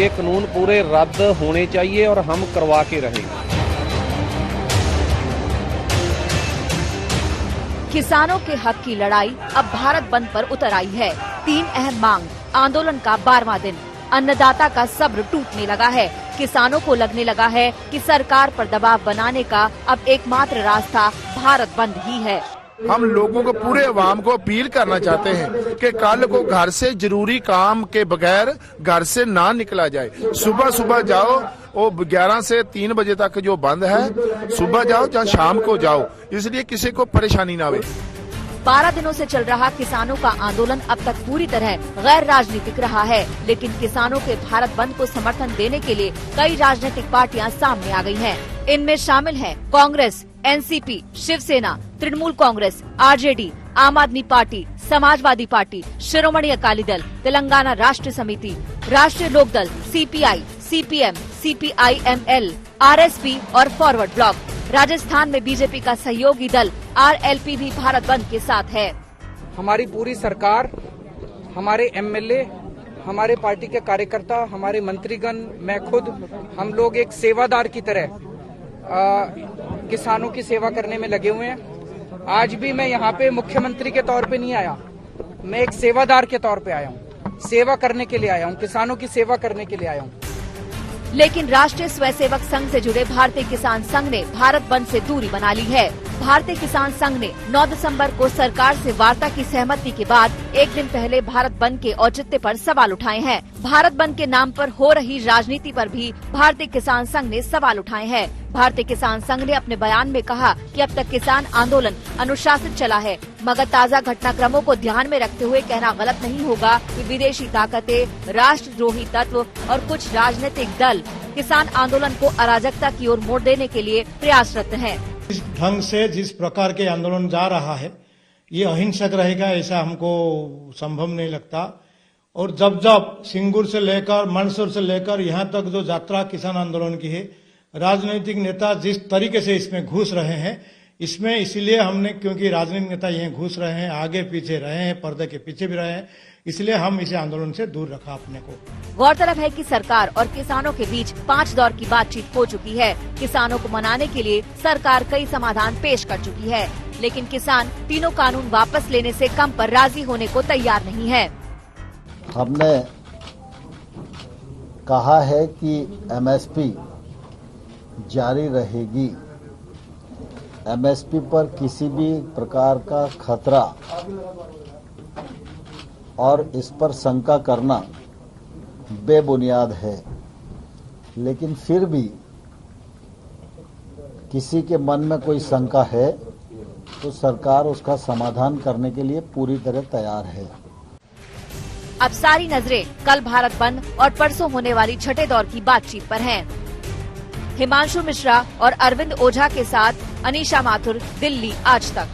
ये कानून पूरे रद्द होने चाहिए और हम करवा के रहेंगे। किसानों के हक की लड़ाई अब भारत बंद पर उतर आई है। 3 अहम मांग, आंदोलन का 12वां दिन। अन्नदाता का सब्र टूटने लगा है। किसानों को लगने लगा है कि सरकार पर दबाव बनाने का अब एकमात्र रास्ता भारत बंद ही है। हम लोगों को, पूरे अवाम को अपील करना चाहते हैं कि कल को घर से जरूरी काम के बगैर घर से ना निकला जाए। सुबह सुबह जाओ, वो 11 से 3 बजे तक जो बंद है, सुबह जाओ या शाम को जाओ, इसलिए किसी को परेशानी ना आवे। 12 दिनों से चल रहा किसानों का आंदोलन अब तक पूरी तरह गैर राजनीतिक रहा है, लेकिन किसानों के भारत बंद को समर्थन देने के लिए कई राजनीतिक पार्टियां सामने आ गई हैं। इनमें शामिल हैं कांग्रेस, एनसीपी, शिवसेना, तृणमूल कांग्रेस, आरजेडी, आम आदमी पार्टी, समाजवादी पार्टी, शिरोमणि अकाली दल, तेलंगाना राष्ट्र समिति, राष्ट्रीय Lokdal, CPI, CPM, CPIML, RSP और फॉरवर्ड ब्लॉक। राजस्थान में बीजेपी का सहयोगी दल आरएलपी भी भारत बंद के साथ है। हमारी पूरी सरकार, हमारे एमएलए, हमारे पार्टी के कार्यकर्ता, हमारे मंत्रीगण, मैं खुद, हम लोग एक सेवादार की तरह किसानों की सेवा करने में लगे हुए हैं। आज भी मैं यहाँ पे मुख्यमंत्री के तौर पे नहीं आया, मैं एक सेवादार के तौर पे आया हूँ। सेवा करने के लिए आया हूँ, किसानों की सेवा करने के लिए आया हूँ। लेकिन राष्ट्रीय स्वयंसेवक संघ से जुड़े भारतीय किसान संघ ने भारत बंद से दूरी बना ली है। भारतीय किसान संघ ने 9 दिसंबर को सरकार से वार्ता की सहमति के बाद एक दिन पहले भारत बंद के औचित्य पर सवाल उठाए हैं। भारत बंद के नाम पर हो रही राजनीति पर भी भारतीय किसान संघ ने सवाल उठाए हैं। भारतीय किसान संघ ने अपने बयान में कहा कि अब तक किसान आंदोलन अनुशासित चला है, मगर ताज़ा घटनाक्रमों को ध्यान में रखते हुए कहना गलत नहीं होगा कि विदेशी ताकतें, राष्ट्रद्रोही तत्व और कुछ राजनीतिक दल किसान आंदोलन को अराजकता की ओर मोड़ देने के लिए प्रयासरत हैं। इस ढंग से जिस प्रकार के आंदोलन जा रहा है, ये अहिंसक रहेगा ऐसा हमको संभव नहीं लगता। और जब जब सिंगूर से लेकर, मंदसौर से लेकर यहाँ तक जो यात्रा किसान आंदोलन की है, राजनीतिक नेता जिस तरीके से इसमें घुस रहे हैं, इसमें इसीलिए हमने, क्योंकि राजनीतिक नेता यहाँ घुस रहे हैं, आगे पीछे रहे हैं, पर्दे के पीछे भी रहे हैं, इसलिए हम इसे आंदोलन से दूर रखा अपने को। गौरतलब है कि सरकार और किसानों के बीच 5 दौर की बातचीत हो चुकी है। किसानों को मनाने के लिए सरकार कई समाधान पेश कर चुकी है, लेकिन किसान तीनों कानून वापस लेने से कम पर राजी होने को तैयार नहीं है। हमने कहा है कि एमएसपी जारी रहेगी। एमएसपी पर किसी भी प्रकार का खतरा और इस पर शंका करना बेबुनियाद है, लेकिन फिर भी किसी के मन में कोई शंका है तो सरकार उसका समाधान करने के लिए पूरी तरह तैयार है। अब सारी नजरें कल भारत बंद और परसों होने वाली छठे दौर की बातचीत पर हैं। हिमांशु मिश्रा और अरविंद ओझा के साथ अनीशा माथुर, दिल्ली आज तक।